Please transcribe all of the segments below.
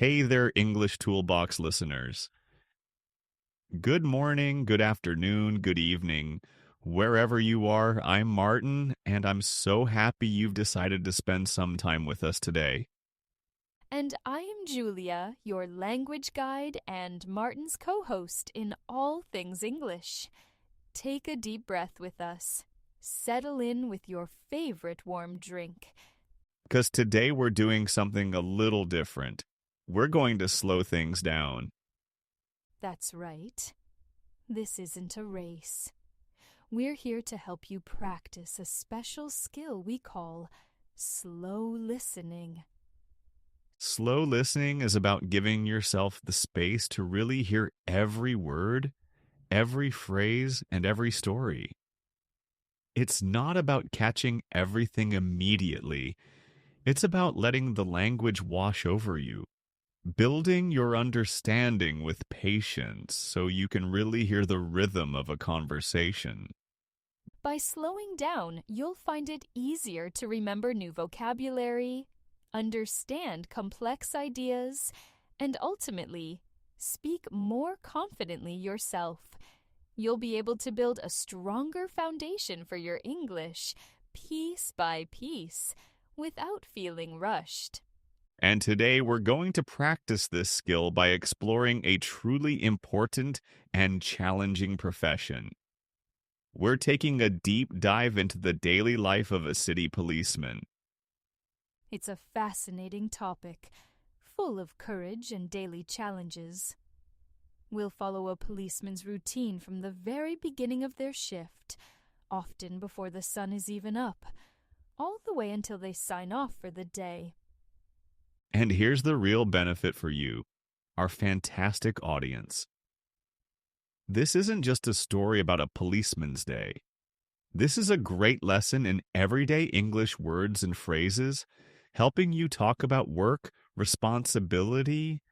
Hey there, English Toolbox listeners. Good morning, good afternoon, good evening. Wherever you are, I'm Martin, and I'm so happy you've decided to spend some time with us today. And I am Julia, your language guide and Martin's co host in all things English. Take a deep breath with us. Settle in with your favorite warm drink. Because today we're doing something a little different. We're going to slow things down. That's right. This isn't a race. We're here to help you practice a special skill we call slow listening. Slow listening is about giving yourself the space to really hear every word, every phrase, and every story. It's not about catching everything immediately. It's about letting the language wash over you, building your understanding with patience so you can really hear the rhythm of a conversation. By slowing down, you'll find it easier to remember new vocabulary, understand complex ideas, and ultimately, speak more confidently yourself. You'll be able to build a stronger foundation for your English, piece by piece, without feeling rushed. And today we're going to practice this skill by exploring a truly important and challenging profession. We're taking a deep dive into the daily life of a city policeman. It's a fascinating topic, full of courage and daily challenges. We'll follow a policeman's routine from the very beginning of their shift, often before the sun is even up, all the way until they sign off for the day. And here's the real benefit for you, our fantastic audience. This isn't just a story about a policeman's day. This is a great lesson in everyday English words and phrases, helping you talk about work, responsibility,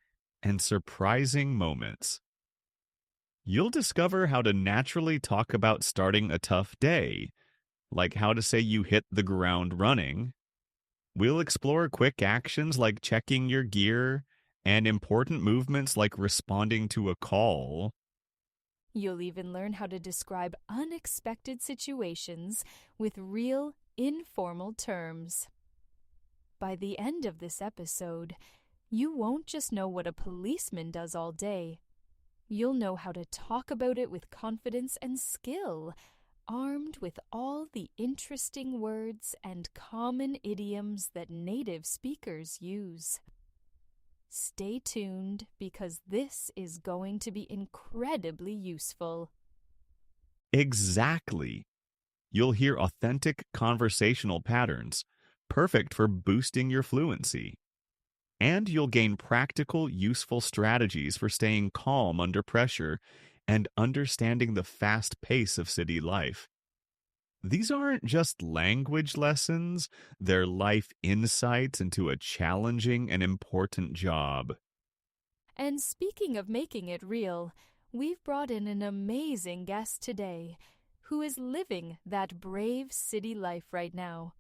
and surprising moments. You'll discover how to naturally talk about starting a tough day, like how to say you hit the ground running. We'll explore quick actions like checking your gear and important movements like responding to a call. You'll even learn how to describe unexpected situations with real, informal terms. By the end of this episode, you won't just know what a policeman does all day. You'll know how to talk about it with confidence and skill, armed with all the interesting words and common idioms that native speakers use. Stay tuned because this is going to be incredibly useful. Exactly. You'll hear authentic conversational patterns, perfect for boosting your fluency. And you'll gain practical, useful strategies for staying calm under pressure and understanding the fast pace of city life. These aren't just language lessons, they're life insights into a challenging and important job. And speaking of making it real, we've brought in an amazing guest today who is living that brave city life right now.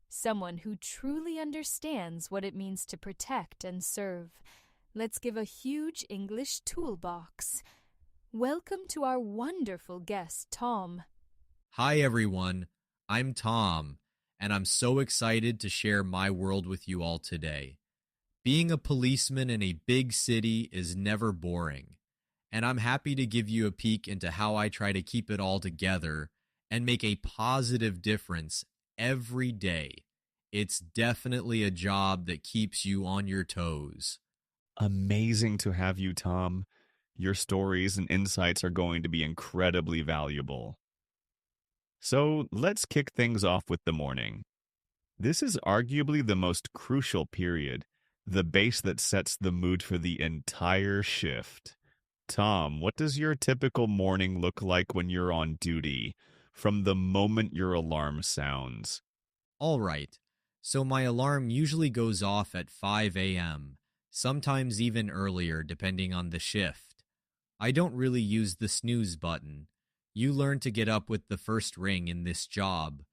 Someone who truly understands what it means to protect and serve. Let's give a huge English toolbox. Welcome to our wonderful guest, Tom. Hi, everyone. I'm Tom, and I'm so excited to share my world with you all today. Being a policeman in a big city is never boring, and I'm happy to give you a peek into how I try to keep it all together and make a positive difference every day. It's definitely a job that keeps you on your toes. Amazing to have you, Tom. Your stories and insights are going to be incredibly valuable. So let's kick things off with the morning. This is arguably the most crucial period, the base that sets the mood for the entire shift. Tom, what does your typical morning look like when you're on duty, from the moment your alarm sounds? All right, so my alarm usually goes off at 5 a.m., sometimes even earlier depending on the shift. I don't really use the snooze button. You learn to get up with the first ring in this job.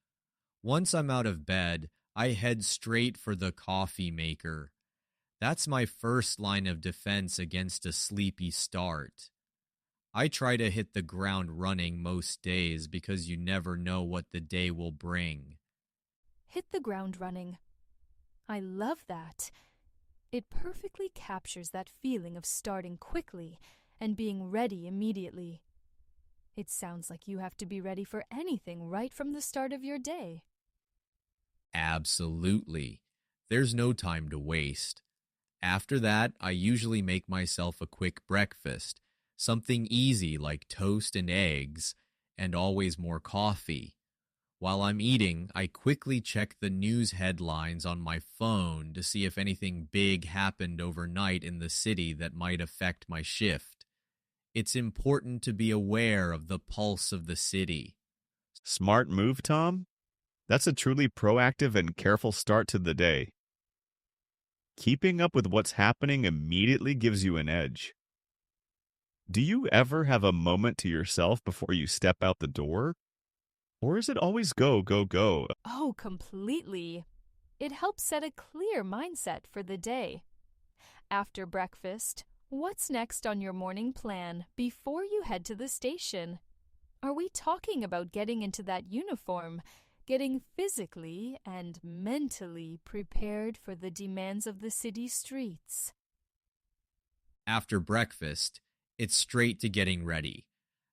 Once I'm out of bed, I head straight for the coffee maker. That's my first line of defense against a sleepy start. I try to hit the ground running most days because you never know what the day will bring. Hit the ground running. I love that. It perfectly captures that feeling of starting quickly and being ready immediately. It sounds like you have to be ready for anything right from the start of your day. Absolutely. There's no time to waste. After that, I usually make myself a quick breakfast, something easy like toast and eggs, and always more coffee. While I'm eating, I quickly check the news headlines on my phone to see if anything big happened overnight in the city that might affect my shift. It's important to be aware of the pulse of the city. Smart move, Tom. That's a truly proactive and careful start to the day. Keeping up with what's happening immediately gives you an edge. Do you ever have a moment to yourself before you step out the door? Or is it always go, go, go? Oh, completely. It helps set a clear mindset for the day. After breakfast, what's next on your morning plan before you head to the station? Are we talking about getting into that uniform, getting physically and mentally prepared for the demands of the city streets? After breakfast, it's straight to getting ready.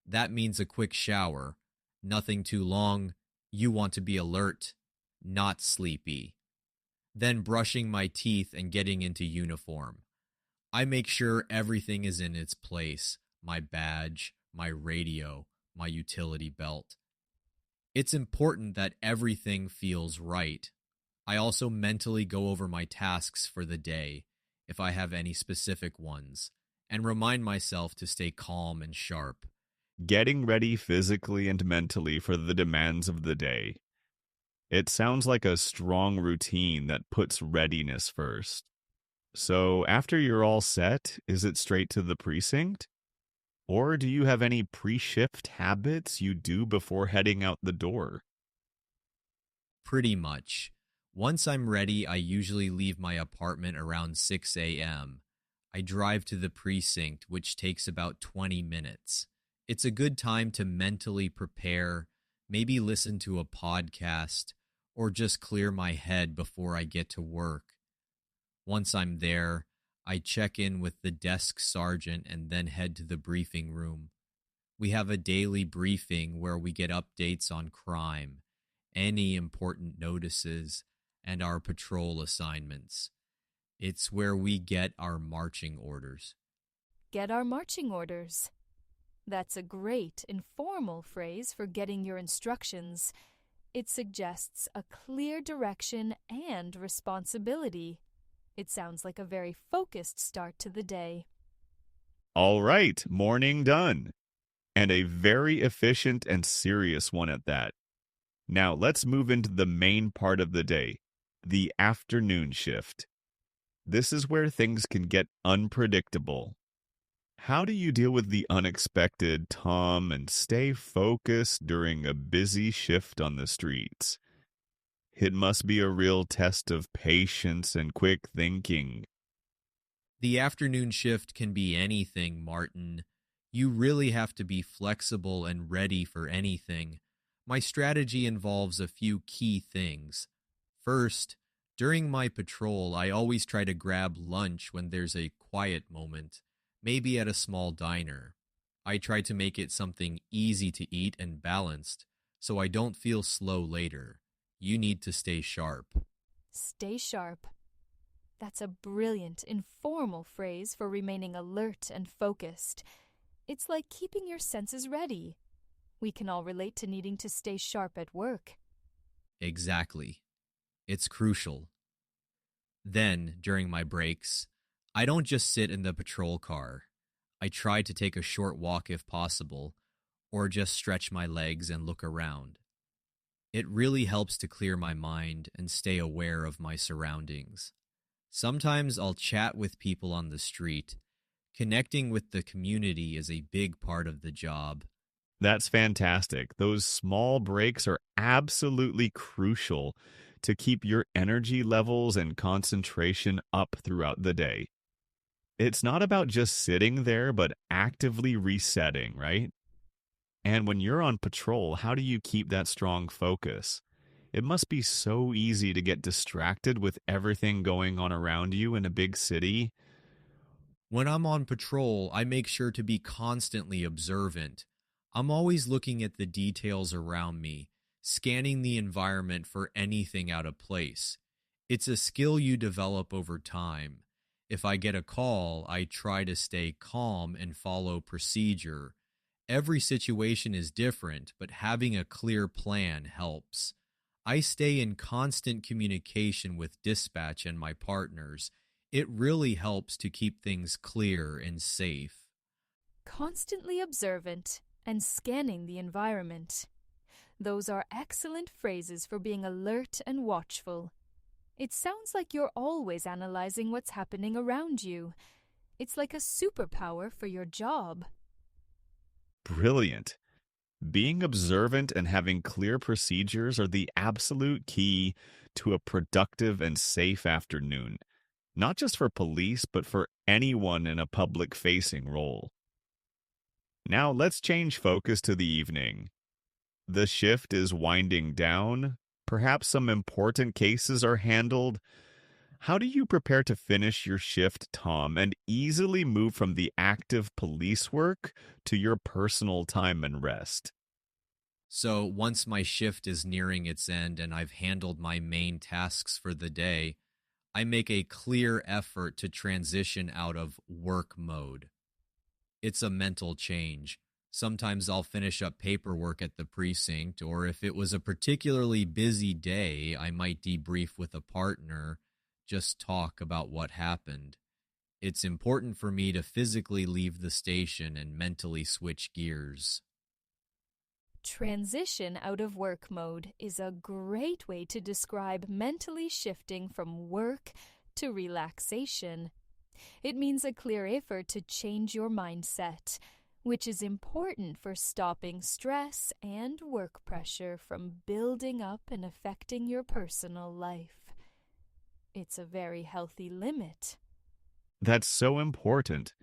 That means a quick shower. Nothing too long. You want to be alert, not sleepy. Then brushing my teeth and getting into uniform. I make sure everything is in its place, my badge, my radio, my utility belt. It's important that everything feels right. I also mentally go over my tasks for the day, if I have any specific ones, and remind myself to stay calm and sharp. Getting ready physically and mentally for the demands of the day. It sounds like a strong routine that puts readiness first. So, after you're all set, is it straight to the precinct? Or do you have any pre-shift habits you do before heading out the door? Pretty much. Once I'm ready, I usually leave my apartment around 6 a.m. I drive to the precinct, which takes about 20 minutes. It's a good time to mentally prepare, maybe listen to a podcast, or just clear my head before I get to work. Once I'm there, I check in with the desk sergeant and then head to the briefing room. We have a daily briefing where we get updates on crime, any important notices, and our patrol assignments. It's where we get our marching orders. Get our marching orders. That's a great, informal phrase for getting your instructions. It suggests a clear direction and responsibility. It sounds like a very focused start to the day. All right, morning done. And a very efficient and serious one at that. Now let's move into the main part of the day, the afternoon shift. This is where things can get unpredictable. How do you deal with the unexpected, Tom, and stay focused during a busy shift on the streets? It must be a real test of patience and quick thinking. The afternoon shift can be anything, Martin. You really have to be flexible and ready for anything. My strategy involves a few key things. First, during my patrol, I always try to grab lunch when there's a quiet moment, maybe at a small diner. I try to make it something easy to eat and balanced, so I don't feel slow later. You need to stay sharp. Stay sharp. That's a brilliant, informal phrase for remaining alert and focused. It's like keeping your senses ready. We can all relate to needing to stay sharp at work. Exactly. It's crucial. Then, during my breaks, I don't just sit in the patrol car. I try to take a short walk if possible, or just stretch my legs and look around. It really helps to clear my mind and stay aware of my surroundings. Sometimes I'll chat with people on the street. Connecting with the community is a big part of the job. That's fantastic. Those small breaks are absolutely crucial to keep your energy levels and concentration up throughout the day. It's not about just sitting there, but actively resetting, right? And when you're on patrol, how do you keep that strong focus? It must be so easy to get distracted with everything going on around you in a big city. When I'm on patrol, I make sure to be constantly observant. I'm always looking at the details around me, scanning the environment for anything out of place. It's a skill you develop over time. If I get a call, I try to stay calm and follow procedure. Every situation is different, but having a clear plan helps. I stay in constant communication with dispatch and my partners. It really helps to keep things clear and safe. Constantly observant and scanning the environment. Those are excellent phrases for being alert and watchful. It sounds like you're always analyzing what's happening around you. It's like a superpower for your job. Brilliant. Being observant and having clear procedures are the absolute key to a productive and safe afternoon, not just for police, but for anyone in a public-facing role. Now let's change focus to the evening. The shift is winding down. Perhaps some important cases are handled. How do you prepare to finish your shift, Tom, and easily move from the active police work to your personal time and rest? So once my shift is nearing its end and I've handled my main tasks for the day, I make a clear effort to transition out of work mode. It's a mental change. Sometimes I'll finish up paperwork at the precinct, or if it was a particularly busy day, I might debrief with a partner, just talk about what happened. It's important for me to physically leave the station and mentally switch gears. Transition out of work mode is a great way to describe mentally shifting from work to relaxation. It means a clear effort to change your mindset, which is important for stopping stress and work pressure from building up and affecting your personal life. It's a very healthy limit. That's so important.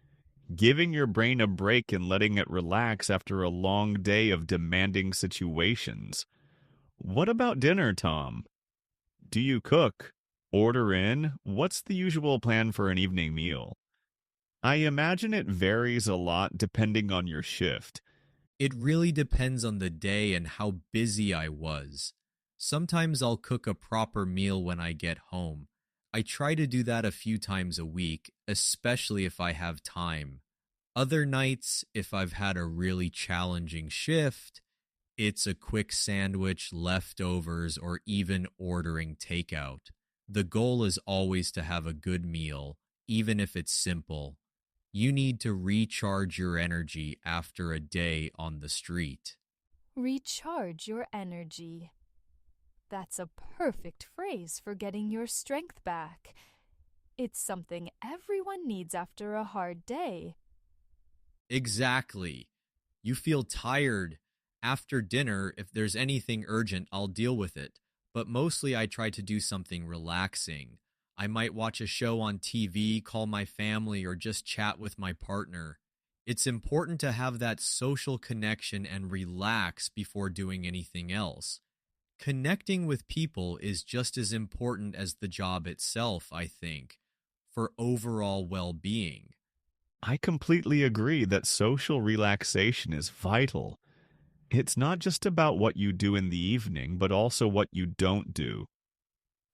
Giving your brain a break and letting it relax after a long day of demanding situations. What about dinner, Tom? Do you cook? Order in? What's the usual plan for an evening meal? I imagine it varies a lot depending on your shift. It really depends on the day and how busy I was. Sometimes I'll cook a proper meal when I get home. I try to do that a few times a week, especially if I have time. Other nights, if I've had a really challenging shift, it's a quick sandwich, leftovers, or even ordering takeout. The goal is always to have a good meal, even if it's simple. You need to recharge your energy after a day on the street. Recharge your energy. That's a perfect phrase for getting your strength back. It's something everyone needs after a hard day. Exactly. You feel tired. After dinner, if there's anything urgent, I'll deal with it. But mostly I try to do something relaxing. I might watch a show on TV, call my family, or just chat with my partner. It's important to have that social connection and relax before doing anything else. Connecting with people is just as important as the job itself, I think, for overall well-being. I completely agree that social relaxation is vital. It's not just about what you do in the evening, but also what you don't do.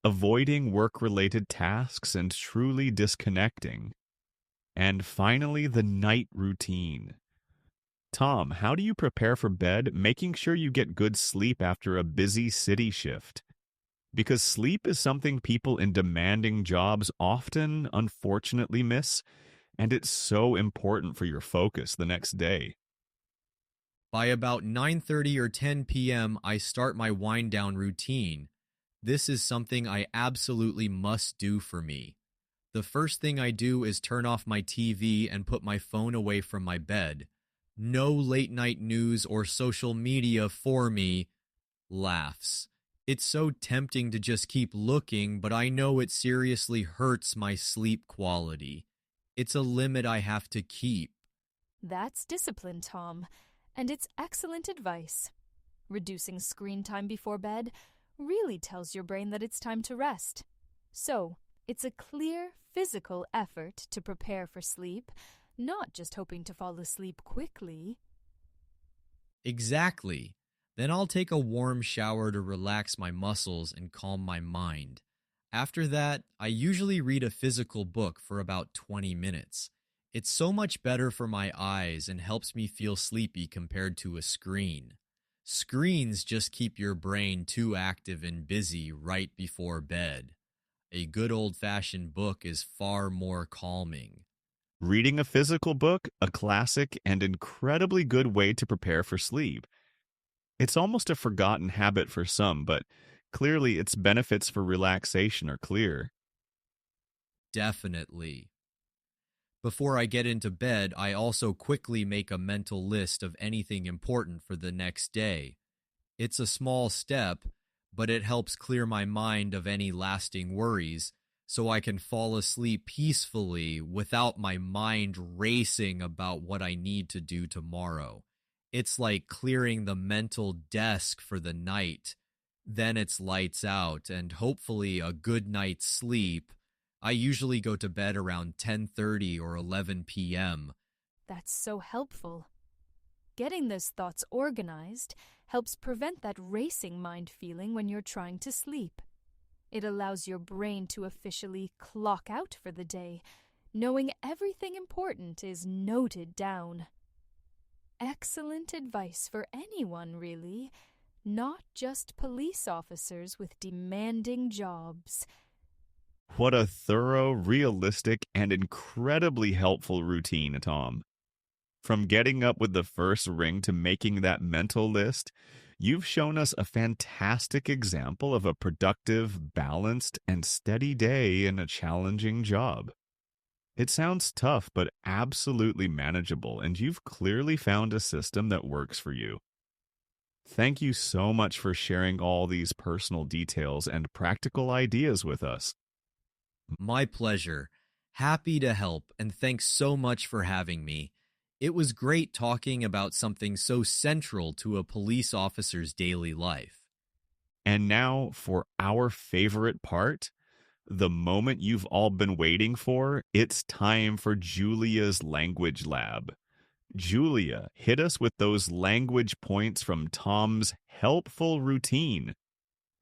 Avoiding work-related tasks and truly disconnecting. And finally, the night routine. Tom, how do you prepare for bed, making sure you get good sleep after a busy city shift? Because sleep is something people in demanding jobs often, unfortunately, miss, and it's so important for your focus the next day. By about 9:30 or 10 p.m., I start my wind-down routine. This is something I absolutely must do for me. The first thing I do is turn off my TV and put my phone away from my bed. No late-night news or social media for me. Laughs. It's so tempting to just keep looking, but I know it seriously hurts my sleep quality. It's a limit I have to keep. That's discipline, Tom, and it's excellent advice. Reducing screen time before bed really tells your brain that it's time to rest. So, it's a clear physical effort to prepare for sleep, not just hoping to fall asleep quickly. Exactly. Then I'll take a warm shower to relax my muscles and calm my mind. After that, I usually read a physical book for about 20 minutes. It's so much better for my eyes and helps me feel sleepy compared to a screen. Screens just keep your brain too active and busy right before bed. A good old-fashioned book is far more calming. Reading a physical book, a classic and incredibly good way to prepare for sleep. It's almost a forgotten habit for some, but clearly its benefits for relaxation are clear. Definitely. Before I get into bed, I also quickly make a mental list of anything important for the next day. It's a small step, but it helps clear my mind of any lasting worries so I can fall asleep peacefully without my mind racing about what I need to do tomorrow. It's like clearing the mental desk for the night. Then it's lights out and hopefully a good night's sleep. I usually go to bed around 10:30 or 11 p.m. That's so helpful. Getting those thoughts organized helps prevent that racing mind feeling when you're trying to sleep. It allows your brain to officially clock out for the day, knowing everything important is noted down. Excellent advice for anyone, really, not just police officers with demanding jobs. What a thorough, realistic, and incredibly helpful routine, Tom. From getting up with the first ring to making that mental list, you've shown us a fantastic example of a productive, balanced, and steady day in a challenging job. It sounds tough, but absolutely manageable, and you've clearly found a system that works for you. Thank you so much for sharing all these personal details and practical ideas with us. My pleasure. Happy to help, and thanks so much for having me. It was great talking about something so central to a police officer's daily life. And now for our favorite part, the moment you've all been waiting for. It's time for Julia's language lab. Julia, hit us with those language points from Tom's helpful routine.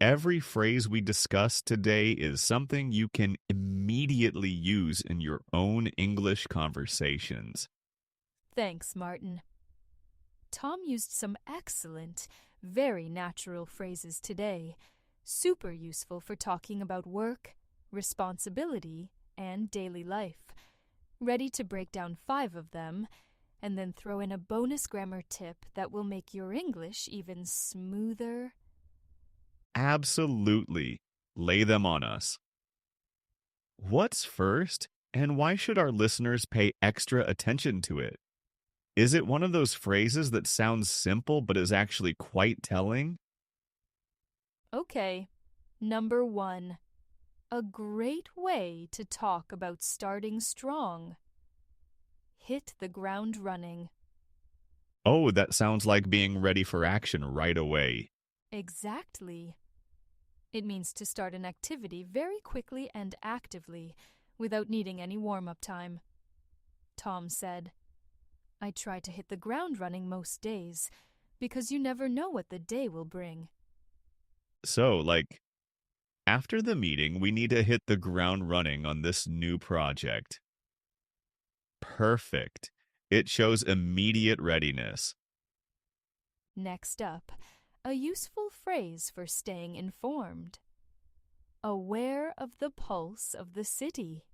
Every phrase we discuss today is something you can immediately use in your own English conversations. Thanks, Martin. Tom used some excellent, very natural phrases today, super useful for talking about work, responsibility, and daily life. Ready to break down 5 of them, and then throw in a bonus grammar tip that will make your English even smoother. Absolutely. Lay them on us. What's first, and why should our listeners pay extra attention to it? Is it one of those phrases that sounds simple but is actually quite telling? Okay, number 1. A great way to talk about starting strong. Hit the ground running. Oh, that sounds like being ready for action right away. Exactly. It means to start an activity very quickly and actively, without needing any warm-up time. Tom said, I try to hit the ground running most days, because you never know what the day will bring. So, after the meeting, we need to hit the ground running on this new project. Perfect. It shows immediate readiness. Next up, a useful phrase for staying informed. Aware of the pulse of the city.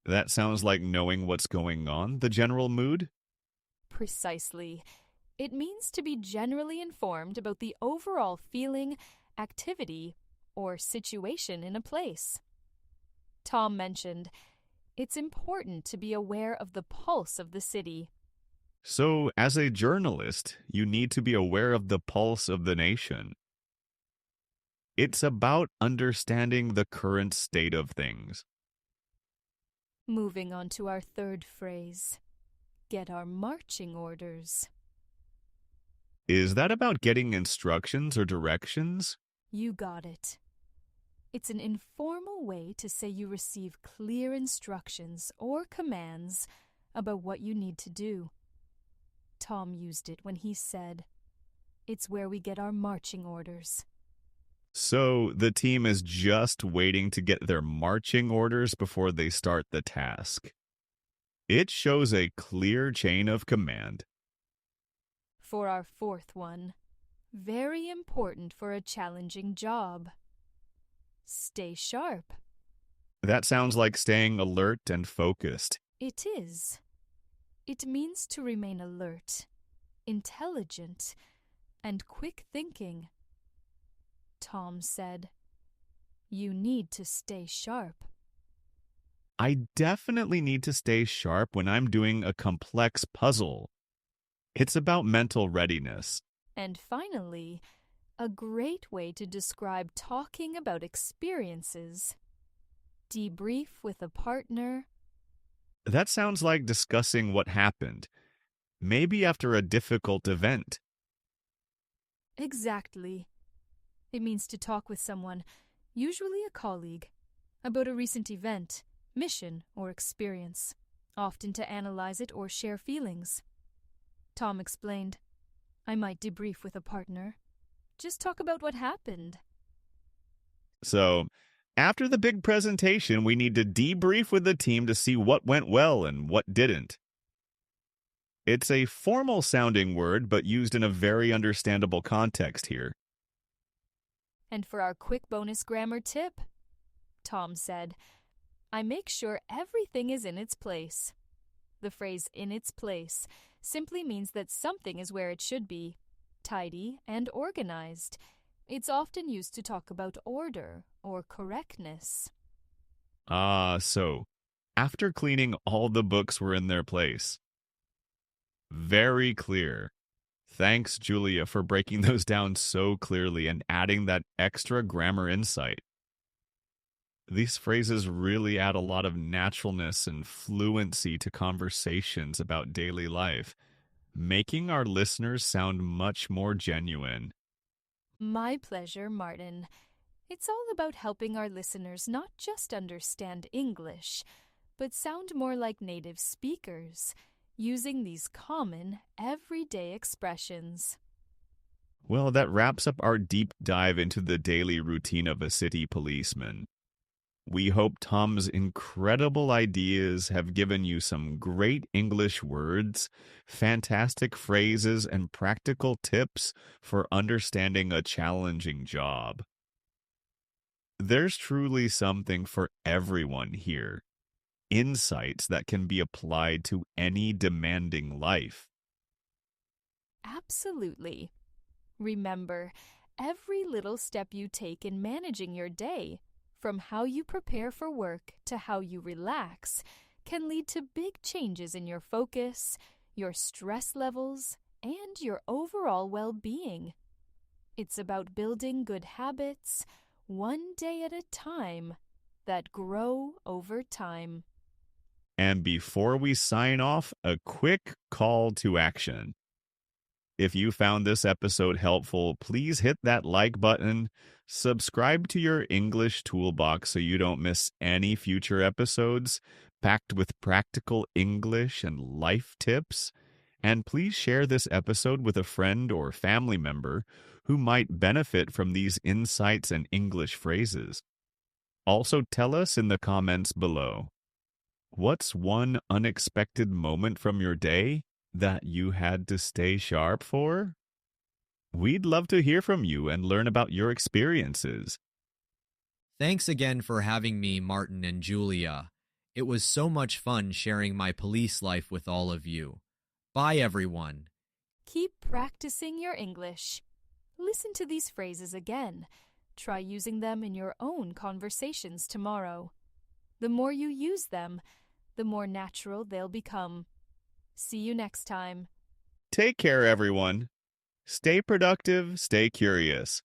That sounds like knowing what's going on, the general mood? Precisely. It means to be generally informed about the overall feeling, activity, or situation in a place. Tom mentioned, it's important to be aware of the pulse of the city. So, as a journalist, you need to be aware of the pulse of the nation. It's about understanding the current state of things. Moving on to our third phrase. Get our marching orders. Is that about getting instructions or directions? You got it. It's an informal way to say you receive clear instructions or commands about what you need to do. Tom used it when he said, "It's where we get our marching orders." So the team is just waiting to get their marching orders before they start the task. It shows a clear chain of command. For our fourth one, very important for a challenging job. Stay sharp. That sounds like staying alert and focused. It is. It means to remain alert, intelligent, and quick thinking. Tom said, "You need to stay sharp." I definitely need to stay sharp when I'm doing a complex puzzle. It's about mental readiness. And finally, a great way to describe talking about experiences. Debrief with a partner. That sounds like discussing what happened, maybe after a difficult event. Exactly. It means to talk with someone, usually a colleague, about a recent event, mission, or experience, often to analyze it or share feelings. Tom explained, "I might debrief with a partner. Just talk about what happened." So, after the big presentation, we need to debrief with the team to see what went well and what didn't. It's a formal sounding word, but used in a very understandable context here. And for our quick bonus grammar tip, Tom said, "I make sure everything is in its place." The phrase "in its place" simply means that something is where it should be, tidy and organized. It's often used to talk about order or correctness. So after cleaning, all the books were in their place. Very clear. Thanks, Julia, for breaking those down so clearly and adding that extra grammar insight. These phrases really add a lot of naturalness and fluency to conversations about daily life, making our listeners sound much more genuine. My pleasure, Martin. It's all about helping our listeners not just understand English, but sound more like native speakers, using these common, everyday expressions. Well, that wraps up our deep dive into the daily routine of a city policeman. We hope Tom's incredible ideas have given you some great English words, fantastic phrases, and practical tips for understanding a challenging job. There's truly something for everyone here. Insights that can be applied to any demanding life. Absolutely. Remember, every little step you take in managing your day, from how you prepare for work to how you relax, can lead to big changes in your focus, your stress levels, and your overall well-being. It's about building good habits, one day at a time, that grow over time. And before we sign off, a quick call to action. If you found this episode helpful, please hit that like button, subscribe to your English toolbox so you don't miss any future episodes packed with practical English and life tips, and please share this episode with a friend or family member who might benefit from these insights and English phrases. Also, tell us in the comments below, what's one unexpected moment from your day that you had to stay sharp for? We'd love to hear from you and learn about your experiences. Thanks again for having me, Martin and Julia. It was so much fun sharing my police life with all of you. Bye, everyone. Keep practicing your English. Listen to these phrases again. Try using them in your own conversations tomorrow. The more you use them, the more natural they'll become. See you next time. Take care, everyone. Stay productive, stay curious.